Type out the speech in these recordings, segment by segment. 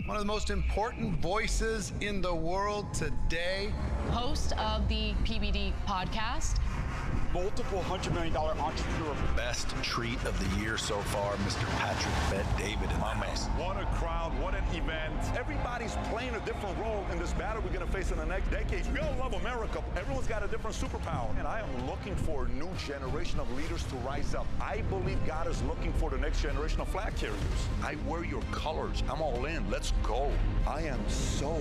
one of the most important voices in the world today. Host of the PBD podcast. Multiple $100 million entrepreneur. Best treat of the year so far, Mr. Patrick Bet-David in my mess. What a crowd, what an event. Everybody's playing a different role in this battle we're going to face in the next decades. We all love America. Everyone's got a different superpower. And I am looking for a new generation of leaders to rise up. I believe God is looking for the next generation of flag carriers. I wear your colors. I'm all in. Let's go. I am so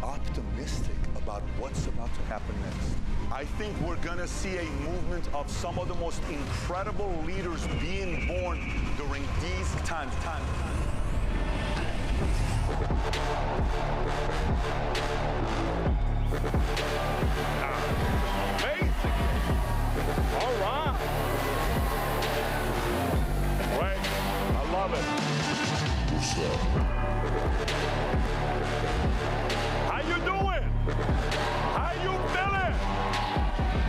optimistic about what's about to happen next. I think we're gonna see a movement of some of the most incredible leaders being born during these times. Amazing. All right. Right. I love it. What's up? How you doing? How you feeling?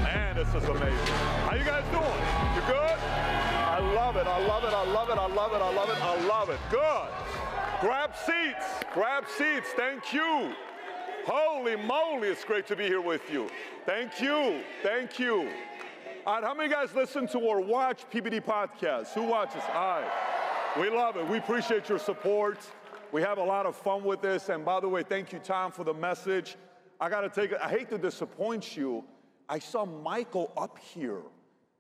Man, this is amazing. How you guys doing? You good? I love it. I love it. I love it. I love it. I love it. I love it. Good. Grab seats. Grab seats. Thank you. Holy moly, it's great to be here with you. Thank you. Thank you. All right, how many guys listen to or watch PBD podcasts? Who watches? All right. We love it. We appreciate your support. We have a lot of fun with this. And by the way, thank you, Tom, for the message. I hate to disappoint you. I saw Michael up here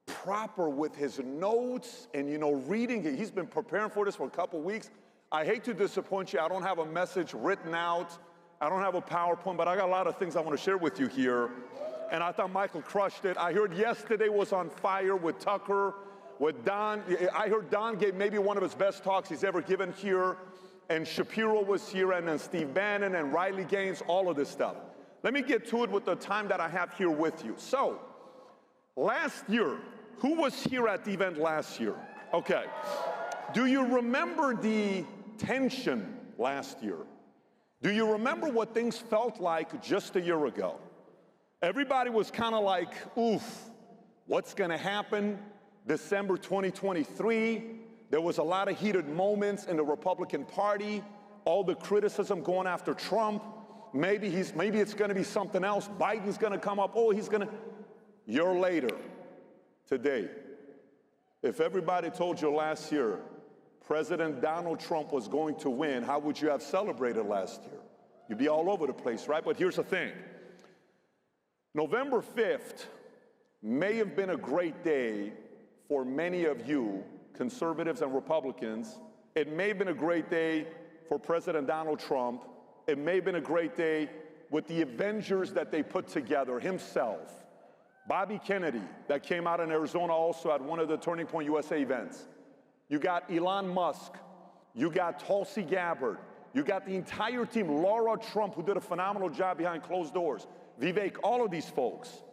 proper with his notes and, reading it. He's been preparing for this for a couple weeks. I hate to disappoint you. I don't have a message written out. I don't have a PowerPoint, but I got a lot of things I want to share with you here. And I thought Michael crushed it. I heard yesterday was on fire with Tucker, with Don. I heard Don gave maybe one of his best talks he's ever given here. And Shapiro was here, and then Steve Bannon and Riley Gaines, all of this stuff. Let me get to it with the time that I have here with you. So, last year, who was here at the event last year? Okay. Do you remember the tension last year? Do you remember what things felt like just a year ago? Everybody was kind of like, oof, what's going to happen? December 2023. There was a lot of heated moments in the Republican Party, all the criticism going after Trump. Maybe it's going to be something else. Biden's going to come up. Oh, year later, today, if everybody told you last year President Donald Trump was going to win, how would you have celebrated last year? You'd be all over the place, right? But here's the thing. November 5th may have been a great day for many of you, conservatives and Republicans. It may have been a great day for President Donald Trump. It may have been a great day with the Avengers that they put together, himself, Bobby Kennedy, that came out in Arizona also at one of the Turning Point USA events. You got Elon Musk. You got Tulsi Gabbard. You got the entire team, Laura Trump, who did a phenomenal job behind closed doors, Vivek, all of these folks.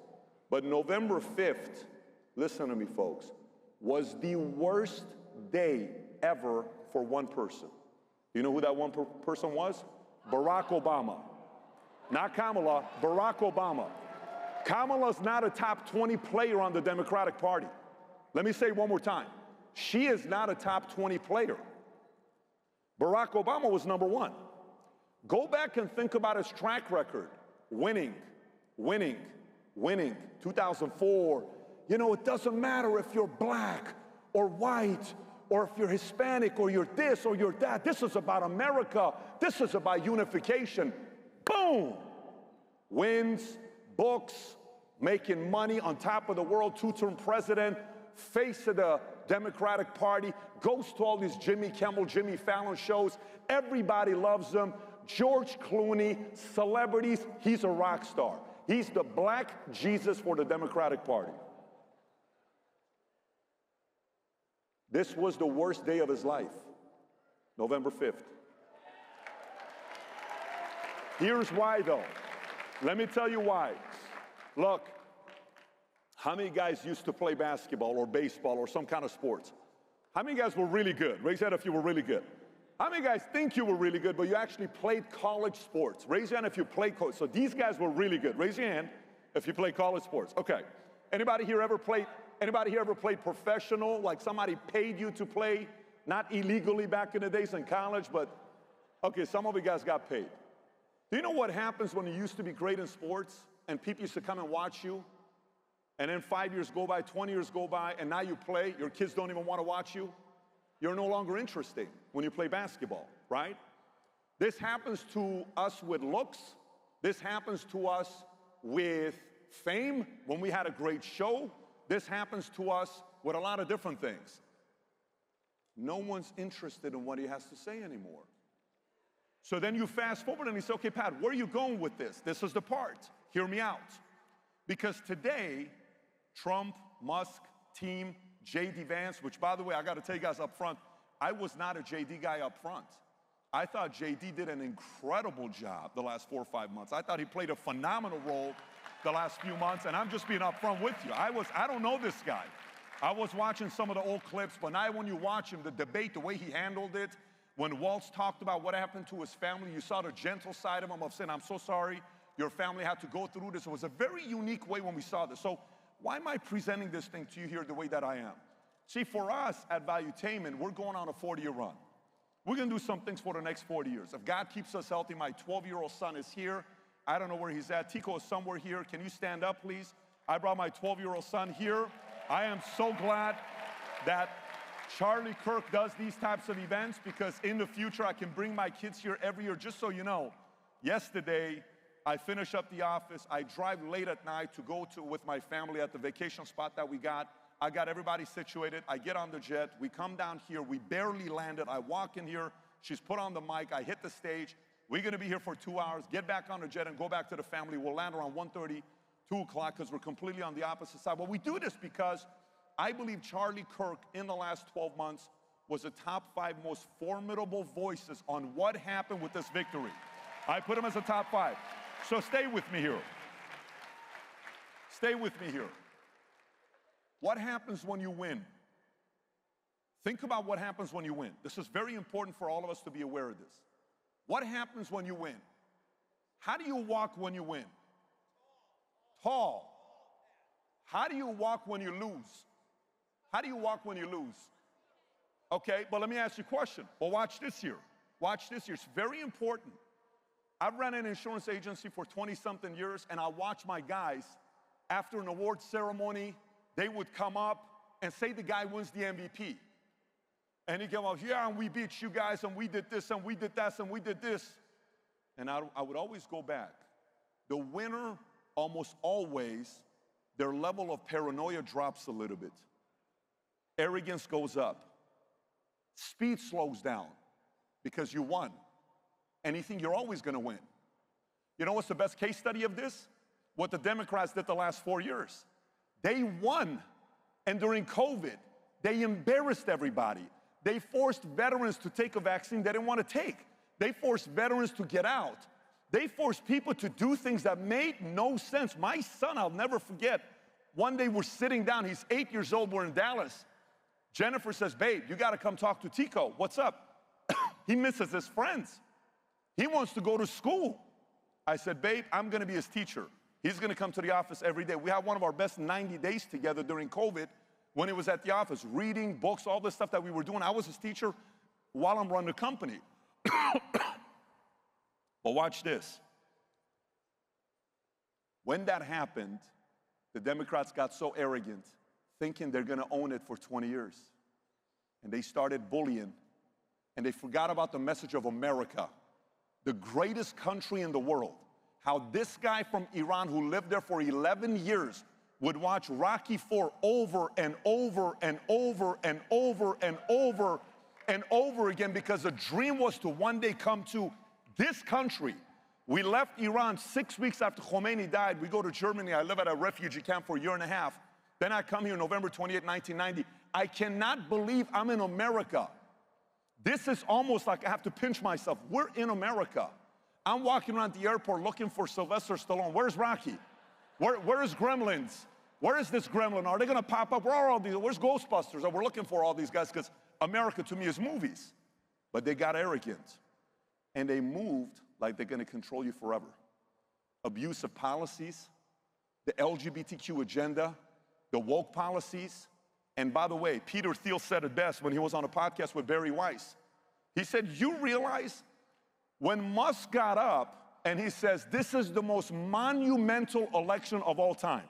But November 5th, listen to me, folks, was the worst day ever for one person. You know who that one person was? Barack Obama. Not Kamala, Barack Obama. Kamala's not a top 20 player on the Democratic Party. Let me say it one more time. She is not a top 20 player. Barack Obama was number one. Go back and think about his track record. Winning. 2004. It doesn't matter if you're black or white or if you're Hispanic or you're this or you're that. This is about America. This is about unification. Boom! Wins, books, making money on top of the world, two-term president, face of the Democratic Party, goes to all these Jimmy Kimmel, Jimmy Fallon shows. Everybody loves him. George Clooney, celebrities, he's a rock star. He's the black Jesus for the Democratic Party. This was the worst day of his life, November 5th. Here's why, though. Let me tell you why. Look, how many guys used to play basketball or baseball or some kind of sports? How many guys were really good? Raise your hand if you were really good. How many guys think you were really good, but you actually played college sports? Raise your hand if you played college. So these guys were really good. Raise your hand if you played college sports. Okay. Anybody here ever played professional, like somebody paid you to play? Not illegally back in the days in college, but Okay, some of you guys got paid. Do you know what happens when you used to be great in sports and people used to come and watch you? And then 5 years go by, 20 years go by, and now you play, your kids don't even want to watch you. You're no longer interesting when you play basketball, right? This happens to us with looks. This happens to us with fame, when we had a great show. This happens to us with a lot of different things. No one's interested in what he has to say anymore. So then you fast forward and you say, okay, Pat, where are you going with this? This is the part. Hear me out. Because today, Trump, Musk, team, J.D. Vance, which by the way, I got to tell you guys up front, I was not a J.D. guy up front. I thought J.D. did an incredible job the last 4 or 5 months. I thought he played a phenomenal role the last few months, and I'm just being upfront with you. I don't know this guy. I was watching some of the old clips, but now when you watch him, the debate, the way he handled it, when Waltz talked about what happened to his family, you saw the gentle side of him of saying, I'm so sorry your family had to go through this. It was a very unique way when we saw this. So why am I presenting this thing to you here the way that I am? See, for us at Valuetainment, we're going on a 40-year run. We're going to do some things for the next 40 years. If God keeps us healthy, my 12-year-old son is here. I don't know where he's at. Tico is somewhere here. Can you stand up, please? I brought my 12-year-old son here. I am so glad that Charlie Kirk does these types of events, because in the future, I can bring my kids here every year. Just so you know, yesterday, I finish up the office. I drive late at night to go with my family at the vacation spot that we got. I got everybody situated. I get on the jet. We come down here. We barely landed. I walk in here. She's put on the mic. I hit the stage. We're going to be here for 2 hours, get back on the jet and go back to the family. We'll land around 1:30, 2 o'clock, because we're completely on the opposite side. But we do this because I believe Charlie Kirk in the last 12 months was the top 5 most formidable voices on what happened with this victory. I put him as a top 5. So stay with me here. Stay with me here. What happens when you win? Think about what happens when you win. This is very important for all of us to be aware of this. What happens when you win? How do you walk when you win? Tall. How do you walk when you lose? How do you walk when you lose? Okay, but let me ask you a question. Well, watch this here. Watch this here. It's very important. I've ran an insurance agency for 20-something years, and I watch my guys, after an award ceremony, they would come up and say the guy wins the MVP. And he'd come up, yeah, and we beat you guys, and we did this, and we did that, and we did this. And I would always go back. The winner, almost always, their level of paranoia drops a little bit. Arrogance goes up. Speed slows down because you won. And you think you're always going to win. You know what's the best case study of this? What the Democrats did the last 4 years. They won, and during COVID, they embarrassed everybody. They forced veterans to take a vaccine they didn't want to take. They forced veterans to get out. They forced people to do things that made no sense. My son, I'll never forget, one day we're sitting down, he's 8 years old, we're in Dallas. Jennifer says, babe, you got to come talk to Tico. What's up? He misses his friends. He wants to go to school. I said, babe, I'm going to be his teacher. He's going to come to the office every day. We had one of our best 90 days together during COVID when he was at the office, reading books, all this stuff that we were doing. I was his teacher while I'm running the company. But watch this. When that happened, the Democrats got so arrogant, thinking they're going to own it for 20 years. And they started bullying, and they forgot about the message of America, the greatest country in the world. How this guy from Iran who lived there for 11 years would watch Rocky IV over and over and over and over and over and over again, because the dream was to one day come to this country. We left Iran 6 weeks after Khomeini died. We go to Germany. I live at a refugee camp for a year and a half. Then I come here November 28, 1990. I cannot believe I'm in America. This is almost like I have to pinch myself. We're in America. I'm walking around the airport looking for Sylvester Stallone. Where's Rocky? Where is Gremlins? Where is this gremlin? Are they going to pop up? Where are all these? Where's Ghostbusters? We're looking for all these guys, because America to me is movies. But they got arrogant. And they moved like they're going to control you forever. Abusive policies, the LGBTQ agenda, the woke policies. And by the way, Peter Thiel said it best when he was on a podcast with Barry Weiss. He said, you realize When Musk got up and he says, this is the most monumental election of all time.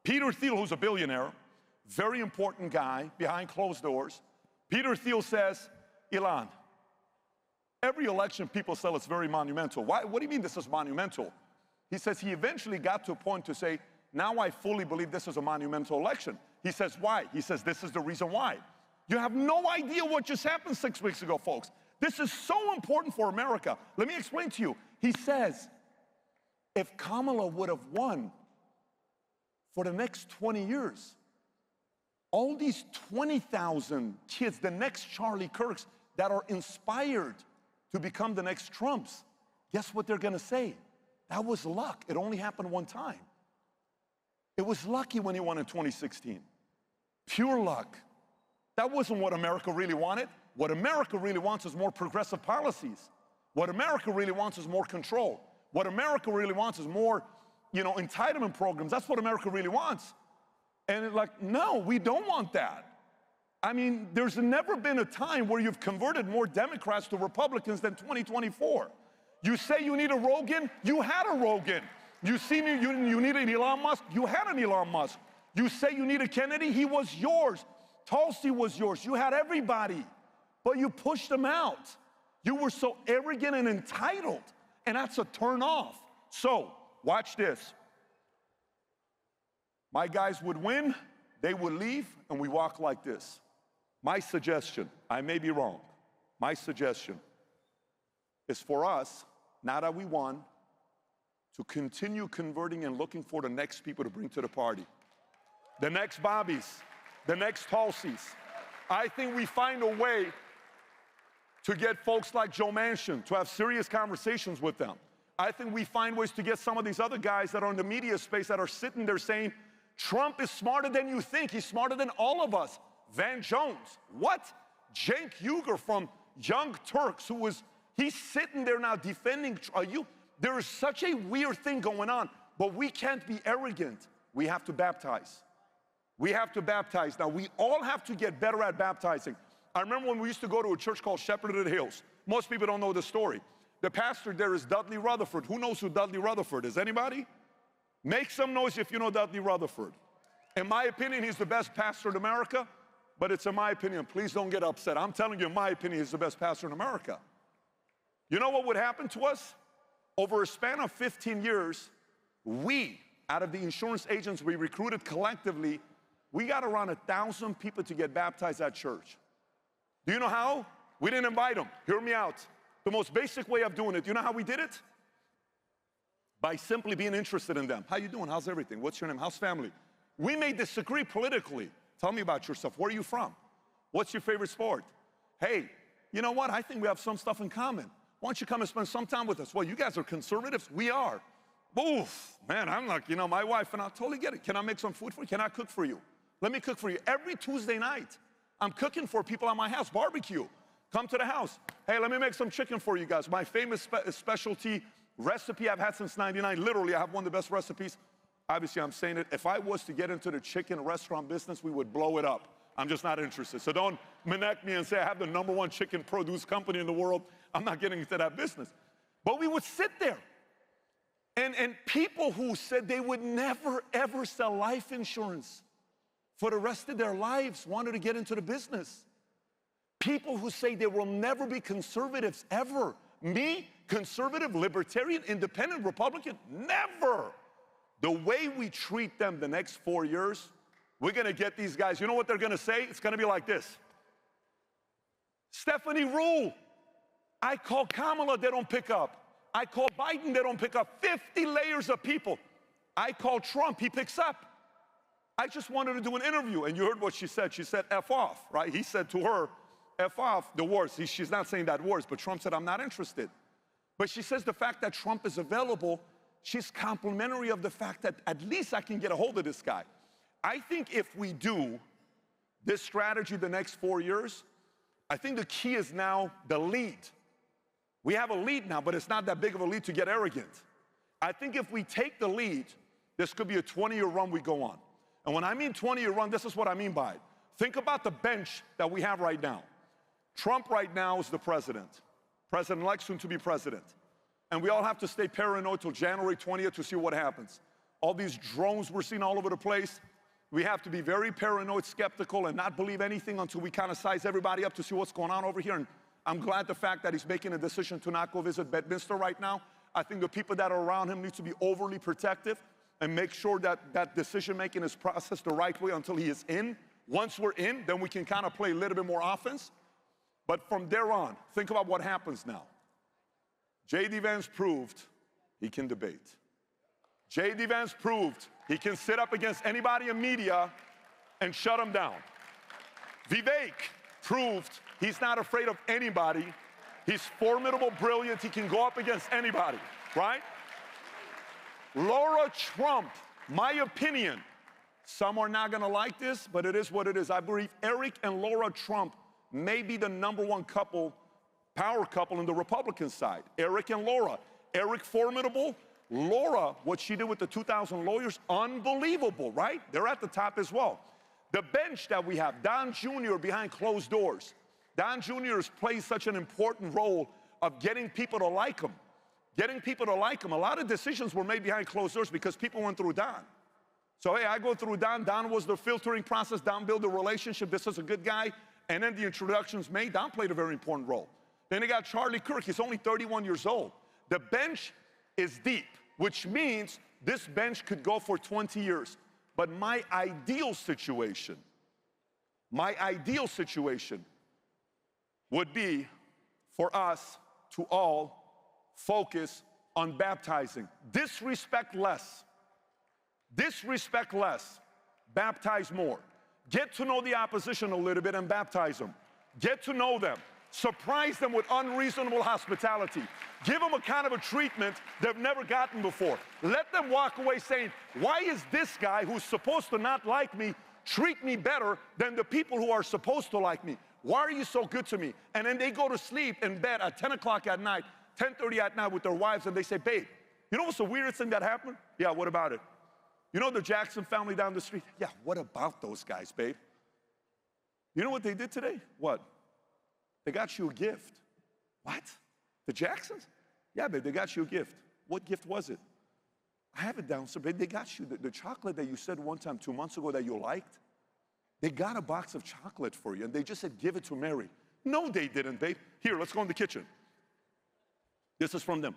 Peter Thiel, who's a billionaire, very important guy behind closed doors. Peter Thiel says, Elon, every election people say it's very monumental. Why? What do you mean this is monumental? He says he eventually got to a point to say, now I fully believe this is a monumental election. He says, why? He says, this is the reason why. You have no idea what just happened 6 weeks ago, folks. This is so important for America. Let me explain to you. He says, if Kamala would have won for the next 20 years, all these 20,000 kids, the next Charlie Kirks that are inspired to become the next Trumps, guess what they're gonna say? That was luck. It only happened one time. It was lucky when he won in 2016. Pure luck. That wasn't what America really wanted. What America really wants is more progressive policies. What America really wants is more control. What America really wants is more, entitlement programs. That's what America really wants. And like, no, we don't want that. I mean, there's never been a time where you've converted more Democrats to Republicans than 2024. You say you need a Rogan, you had a Rogan. You see me, you need an Elon Musk, you had an Elon Musk. You say you need a Kennedy, he was yours. Tulsi was yours, you had everybody. But you pushed them out. You were so arrogant and entitled, and that's a turn off. So, watch this. My guys would win, they would leave, and we walk like this. My suggestion, I may be wrong, my suggestion is for us, now that we won, to continue converting and looking for the next people to bring to the party. The next Bobbies, the next Tulsis. I think we find a way to get folks like Joe Manchin, to have serious conversations with them. I think we find ways to get some of these other guys that are in the media space that are sitting there saying, Trump is smarter than you think. He's smarter than all of us. Van Jones, what? Cenk Uygur from Young Turks, he's sitting there now defending you. There is such a weird thing going on, but we can't be arrogant. We have to baptize. We have to baptize. Now, we all have to get better at baptizing. I remember when we used to go to a church called Shepherd of the Hills. Most people don't know the story. The pastor there is Dudley Rutherford. Who knows who Dudley Rutherford is? Anybody? Make some noise if you know Dudley Rutherford. In my opinion, he's the best pastor in America, but it's in my opinion. Please don't get upset. I'm telling you, in my opinion, he's the best pastor in America. You know what would happen to us? Over a span of 15 years, we, out of the insurance agents we recruited collectively, we got around 1,000 people to get baptized at church. Do you know how? We didn't invite them. Hear me out. The most basic way of doing it, do you know how we did it? By simply being interested in them. How you doing? How's everything? What's your name? How's family? We may disagree politically. Tell me about yourself. Where are you from? What's your favorite sport? Hey, you know what? I think we have some stuff in common. Why don't you come and spend some time with us? Well, you guys are conservatives. We are. Oof, man, I'm like, my wife and I totally get it. Can I make some food for you? Can I cook for you? Let me cook for you. Every Tuesday night, I'm cooking for people at my house, barbecue. Come to the house. Hey, let me make some chicken for you guys. My famous specialty recipe I've had since '99. Literally, I have one of the best recipes. Obviously, I'm saying it. If I was to get into the chicken restaurant business, we would blow it up. I'm just not interested. So don't connect me and say I have the #1 chicken produce company in the world. I'm not getting into that business. But we would sit there. And people who said they would never, ever sell life insurance for the rest of their lives wanted to get into the business. People who say they will never be conservatives, ever. Me, conservative, libertarian, independent, Republican, never. The way we treat them the next 4 years, we're gonna get these guys, you know what they're gonna say? It's gonna be like this. Stephanie Rule, I call Kamala, they don't pick up. I call Biden, they don't pick up. 50 layers of people. I call Trump, he picks up. I just wanted to do an interview, and you heard what she said. She said, F off, right? He said to her, F off, the words. She's not saying that words, but Trump said, I'm not interested. But she says the fact that Trump is available, she's complimentary of the fact that at least I can get a hold of this guy. I think if we do this strategy the next 4 years, I think the key is now the lead. We have a lead now, but it's not that big of a lead to get arrogant. I think if we take the lead, this could be a 20-year run we go on. And when I mean 20-year run, this is what I mean by it. Think about the bench that we have right now. Trump right now is the president. president-elect, soon to be president. And we all have to stay paranoid till January 20th to see what happens. All these drones we're seeing all over the place, we have to be very paranoid, skeptical, and not believe anything until we kind of size everybody up to see what's going on over here. And I'm glad the fact that he's making a decision to not go visit Bedminster right now. I think the people that are around him need to be overly protective and make sure that that decision-making is processed the right way until he is in. Once we're in, then we can kind of play a little bit more offense. But from there on, think about what happens now. J.D. Vance proved he can debate. J.D. Vance proved he can sit up against anybody in media and shut them down. Vivek proved he's not afraid of anybody. He's formidable, brilliant. He can go up against anybody, right? Laura Trump, my opinion, some are not gonna like this, but it is what it is. I believe Eric and Laura Trump may be the #1 couple, power couple in the Republican side. Eric and Laura. Eric, formidable. Laura, what she did with the 2,000 lawyers, unbelievable, right? They're at the top as well. The bench that we have, Don Jr. behind closed doors. Don Jr. has played such an important role of getting people to like him. Getting people to like him. A lot of decisions were made behind closed doors because people went through Don. So, hey, I go through Don. Don was the filtering process. Don built a relationship. This is a good guy. And then the introductions made. Don played a very important role. Then they got Charlie Kirk. He's only 31 years old. The bench is deep, which means this bench could go for 20 years. But my ideal situation would be for us to all focus on baptizing. Disrespect less. Disrespect less. Baptize more. Get to know the opposition a little bit and baptize them. Get to know them. Surprise them with unreasonable hospitality. Give them a kind of a treatment they've never gotten before. Let them walk away saying, why is this guy who's supposed to not like me treat me better than the people who are supposed to like me? Why are you so good to me? And then they go to sleep in bed at 10 o'clock at night, 10:30 at night with their wives, and they say, babe, you know what's the weirdest thing that happened? Yeah, what about it? You know the Jackson family down the street? Yeah, what about those guys, babe? You know what they did today? What? They got you a gift. What? The Jacksons? Yeah, babe, they got you a gift. What gift was it? I have it downstairs, babe. They got you the chocolate that you said one time 2 months ago that you liked. They got a box of chocolate for you, and they just said, give it to Mary. No, they didn't, babe. Here, let's go in the kitchen. This is from them.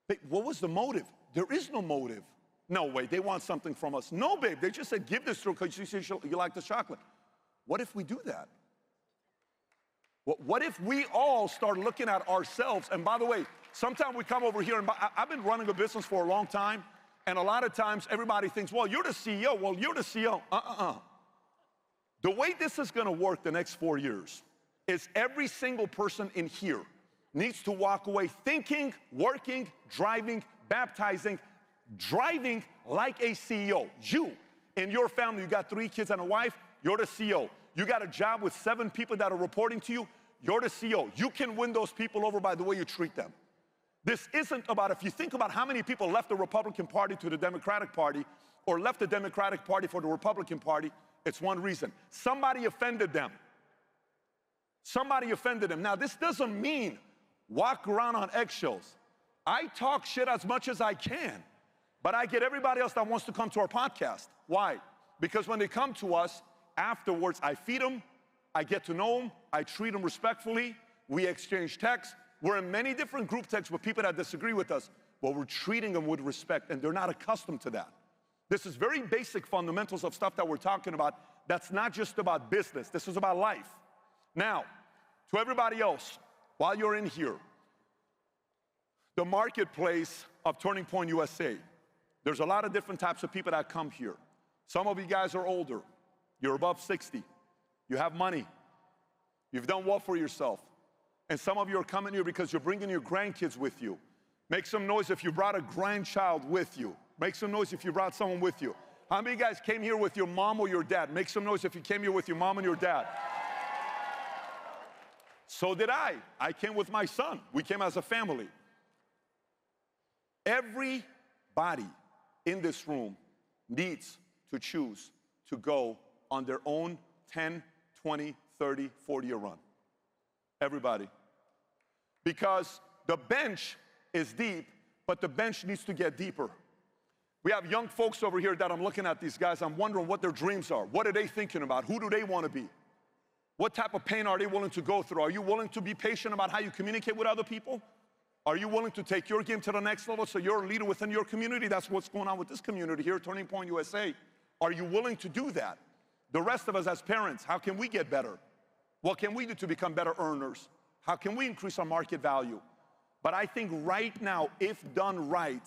Babe, what was the motive? There is no motive. No way, they want something from us. No, babe, they just said, give this to her because you say you like the chocolate. What if we do that? What if we all start looking at ourselves? And by the way, sometimes we come over here, and I've been running a business for a long time, and a lot of times everybody thinks, well, you're the CEO. Well, you're the CEO. The way this is going to work the next 4 years is every single person in here needs to walk away thinking, working, driving, baptizing, driving like a CEO. You, in your family, you got 3 kids and a wife, you're the CEO. You got a job with 7 people that are reporting to you, you're the CEO. You can win those people over by the way you treat them. This isn't about, if you think about how many people left the Republican Party to the Democratic Party or left the Democratic Party for the Republican Party, it's one reason. Somebody offended them. Somebody offended them. Now, this doesn't mean walk around on eggshells. I talk shit as much as I can, but I get everybody else that wants to come to our podcast. Why? Because when they come to us, afterwards, I feed them, I get to know them, I treat them respectfully, we exchange texts. We're in many different group texts with people that disagree with us, but we're treating them with respect, and they're not accustomed to that. This is very basic fundamentals of stuff that we're talking about. That's not just about business. This is about life. Now, to everybody else, while you're in here, the marketplace of Turning Point USA, there's a lot of different types of people that come here. Some of you guys are older. You're above 60. You have money. You've done well for yourself. And some of you are coming here because you're bringing your grandkids with you. Make some noise if you brought a grandchild with you. Make some noise if you brought someone with you. How many of you guys came here with your mom or your dad? Make some noise if you came here with your mom and your dad. So did I. I came with my son. We came as a family. Everybody in this room needs to choose to go on their own 10, 20, 30, 40-year run. Everybody. because the bench is deep, but the bench needs to get deeper. We have young folks over here that I'm looking at these guys. I'm wondering what their dreams are. What are they thinking about? Who do they want to be? What type of pain are they willing to go through? Are you willing to be patient about how you communicate with other people? Are you willing to take your game to the next level so you're a leader within your community? That's what's going on with this community here, Turning Point USA. Are you willing to do that? The rest of us as parents, how can we get better? What can we do to become better earners? How can we increase our market value? But I think right now, if done right,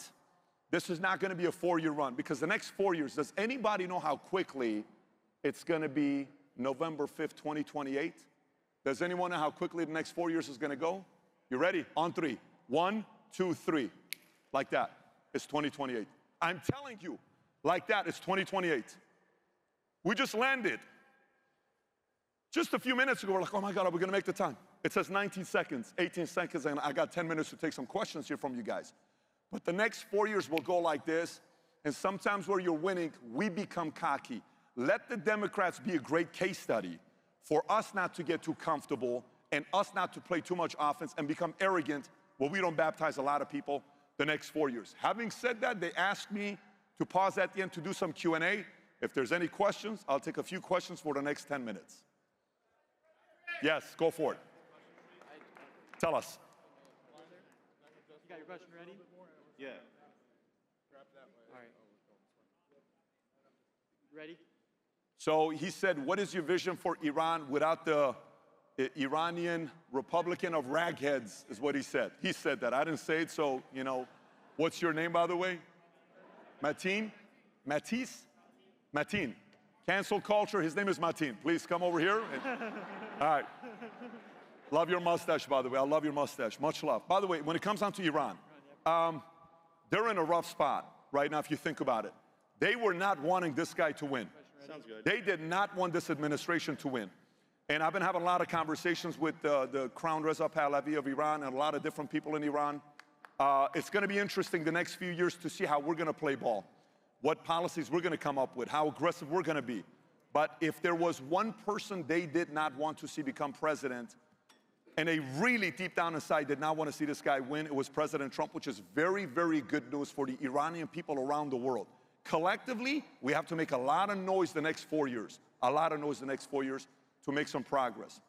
this is not going to be a 4-year run, because the next 4 years, does anybody know how quickly it's going to be November 5th, 2028? Does anyone know how quickly the next 4 years is going to go? You ready? On 3. 1, 2, 3. Like that. It's 2028. I'm telling you, like that, it's 2028. We just landed. Just a few minutes ago, we're like, oh my God, are we going to make the time? It says 19 seconds, 18 seconds, and I got 10 minutes to take some questions here from you guys. But the next 4 years will go like this, and sometimes where you're winning, we become cocky. Let the Democrats be a great case study for us not to get too comfortable and us not to play too much offense and become arrogant where we don't baptize a lot of people the next 4 years. Having said that, they asked me to pause at the end to do some Q&A. If there's any questions, I'll take a few questions for the next 10 minutes. Yes, go for it. Tell us. You got your question ready? Yeah. All right. Ready? So he said, what is your vision for Iran without the Iranian Republican of ragheads, is what he said. He said that. I didn't say it, so, you know. What's your name, by the way? Mateen? Matisse? Mateen. Cancel culture. His name is Mateen. Please come over here. All right. Love your mustache, by the way. I love your mustache. Much love. By the way, when it comes down to Iran, they're in a rough spot right now if you think about it. They were not wanting this guy to win. Sounds good. They did not want this administration to win. And I've been having a lot of conversations with the Crown Reza Pahlavi of Iran and a lot of different people in Iran. It's going to be interesting the next few years to see how we're going to play ball, what policies we're going to come up with, how aggressive we're going to be. But if there was one person they did not want to see become president, and they really deep down inside did not want to see this guy win, it was President Trump, which is very, very good news for the Iranian people around the world. Collectively, we have to make a lot of noise the next 4 years, a lot of noise the next 4 years to make some progress.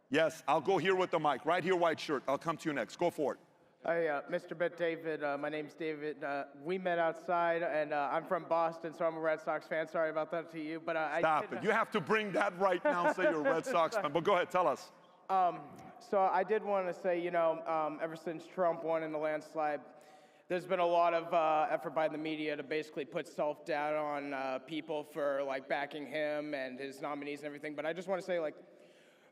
Yes, I'll go here with the mic, right here, white shirt. I'll come to you next. Go for it. Hi, Mr. Bet David. My name's David. We met outside, and I'm from Boston, so I'm a Red Sox fan. Sorry about that to you, but Stop it. You have to bring that right now and say you're a Red Sox fan. But go ahead, tell us. So I did want to say, you know, ever since Trump won in the landslide, there's been a lot of effort by the media to basically put self-doubt on people for, like, backing him and his nominees and everything. But I just want to say, like,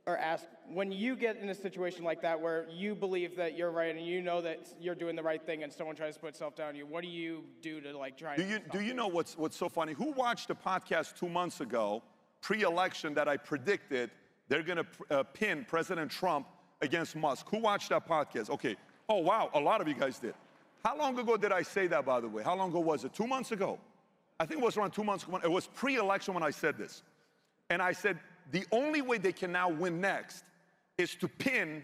or ask, when you get in a situation like that where you believe that you're right and you know that you're doing the right thing and someone tries to put self-doubt on you, what do you do to, like, try and Do you know what's so funny? Who watched a podcast 2 months ago, pre-election, that I predicted they're going to pin President Trump against Musk? Who watched that podcast? Okay. Oh, wow. A lot of you guys did. How long ago did I say that, by the way? How long ago was it? 2 months ago? I think it was around 2 months ago. It was pre-election when I said this. And I said, the only way they can now win next is to pin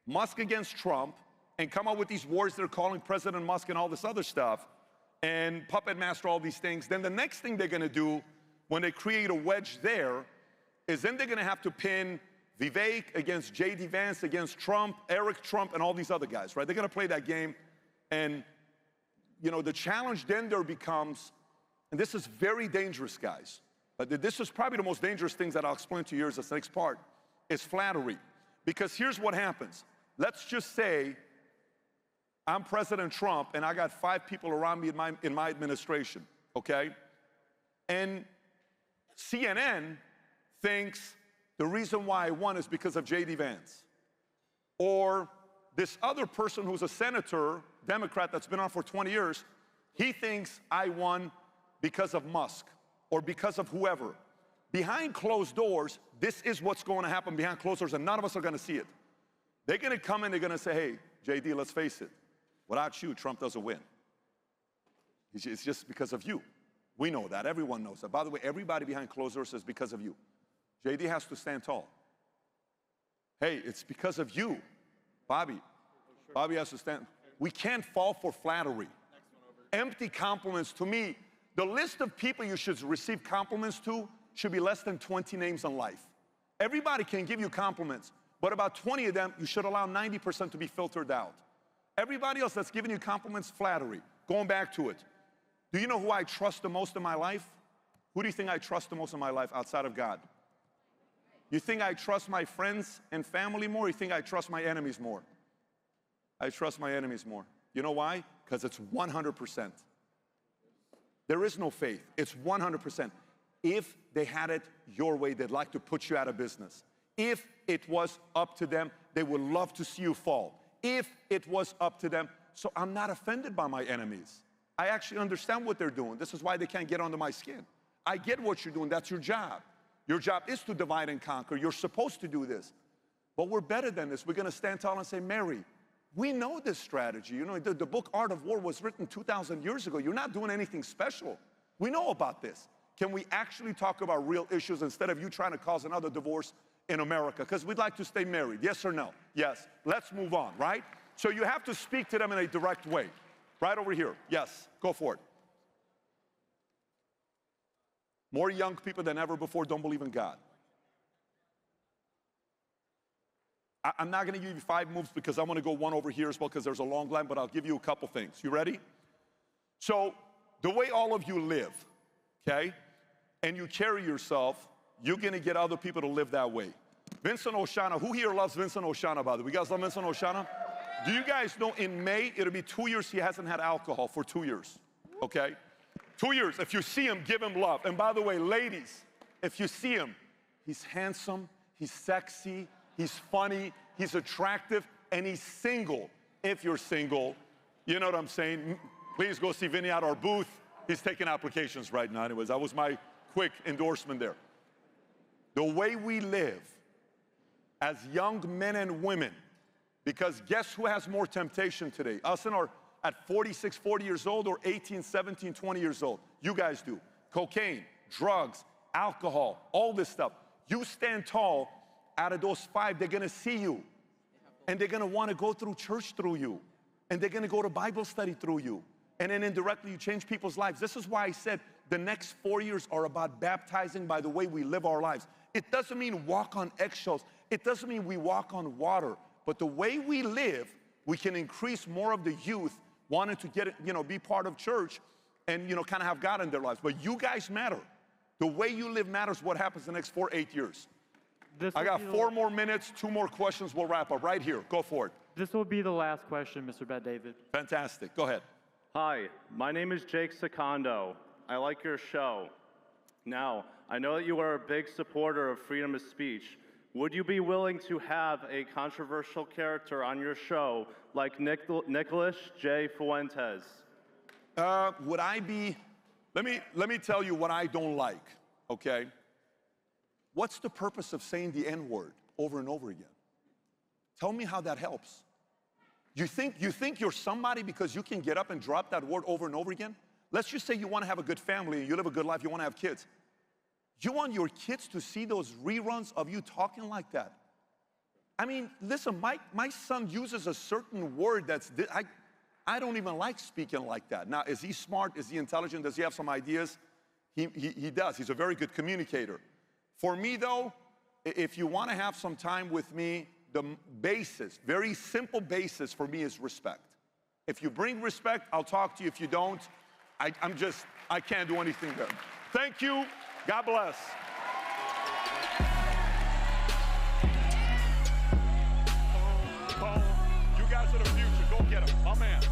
Musk against Trump and come up with these wars they're calling President Musk and all this other stuff and puppet master all these things. Then the next thing they're going to do when they create a wedge there is then they're going to have to pin Vivek against J.D. Vance, against Trump, Eric Trump, and all these other guys, right? They're going to play that game. And, you know, the challenge then there becomes, and this is very dangerous, guys, but this is probably the most dangerous things that I'll explain to you as the next part, is flattery. Because here's what happens. Let's just say I'm President Trump and I got 5 people around me in my administration, okay? And CNN thinks the reason why I won is because of J.D. Vance. Or this other person who's a senator, Democrat, that's been on for 20 years, he thinks I won because of Musk or because of whoever. Behind closed doors, this is what's going to happen behind closed doors, and none of us are going to see it. They're going to come in, they're going to say, hey, JD, let's face it. Without you, Trump doesn't win. It's just because of you. We know that. Everyone knows that. By the way, everybody behind closed doors says because of you. JD has to stand tall. Hey, it's because of you, Bobby. Bobby has to stand. We can't fall for flattery. Empty compliments, to me, the list of people you should receive compliments to should be less than 20 names in life. Everybody can give you compliments, but about 20 of them, you should allow 90% to be filtered out. Everybody else that's giving you compliments, flattery. Going back to it. Do you know who I trust the most in my life? Who do you think I trust the most in my life outside of God? You think I trust my friends and family more? Or you think I trust my enemies more? I trust my enemies more. You know why? Because it's 100%. There is no faith. It's 100%. If they had it your way, they'd like to put you out of business. If it was up to them, they would love to see you fall. If it was up to them, so I'm not offended by my enemies. I actually understand what they're doing. This is why they can't get under my skin. I get what you're doing. That's your job. Your job is to divide and conquer. You're supposed to do this. But we're better than this. We're going to stand tall and say, Mary, we know this strategy. You know, the book Art of War was written 2,000 years ago. You're not doing anything special. We know about this. Can we actually talk about real issues instead of you trying to cause another divorce in America? Because we'd like to stay married. Yes or no? Yes. Let's move on, right? So you have to speak to them in a direct way. Right over here. Yes. Go for it. More young people than ever before don't believe in God. I'm not going to give you 5 moves because I'm going to go one over here as well because there's a long line, but I'll give you a couple things. You ready? So the way all of you live, okay, and you carry yourself, you're going to get other people to live that way. Vincent Oshana, who here loves Vincent Oshana, by the way? You guys love Vincent Oshana? Do you guys know in May, it'll be 2 years he hasn't had alcohol for 2 years, okay? 2 years. If you see him, give him love. And by the way, ladies, if you see him, he's handsome, he's sexy, he's funny, he's attractive, and he's single. If you're single, you know what I'm saying? Please go see Vinny at our booth. He's taking applications right now. Anyways, that was my quick endorsement there. The way we live as young men and women, because guess who has more temptation today? Us at 46, 40 years old, or 18, 17, 20 years old? You guys do. Cocaine, drugs, alcohol, all this stuff. You stand tall, out of those 5, they're gonna see you. And they're gonna wanna go through church through you. And they're gonna go to Bible study through you. And then indirectly, you change people's lives. This is why I said the next 4 years are about baptizing by the way we live our lives. It doesn't mean walk on eggshells. It doesn't mean we walk on water. But the way we live, we can increase more of the youth wanting to get, be part of church and, kind of have God in their lives. But you guys matter. The way you live matters what happens the next 4, 8 years. I got 4 more minutes, 2 more questions, we'll wrap up. Right here, go for it. This will be the last question, Mr. Bet David. Fantastic, go ahead. Hi, my name is Jake Secondo. I like your show. Now, I know that you are a big supporter of freedom of speech. Would you be willing to have a controversial character on your show like Nicholas J. Fuentes? Would I be, let me tell you what I don't like, okay? What's the purpose of saying the N-word over and over again? Tell me how that helps. You think you're somebody because you can get up and drop that word over and over again? Let's just say you want to have a good family, and you live a good life, you want to have kids. You want your kids to see those reruns of you talking like that? I mean, listen, my son uses a certain word that's, I don't even like speaking like that. Now, is he smart? Is he intelligent? Does he have some ideas? He does. He's a very good communicator. For me, though, if you want to have some time with me, the basis, very simple basis for me is respect. If you bring respect, I'll talk to you. If you don't, I can't do anything there. Thank you. God bless. You guys are the future. Go get them. My man.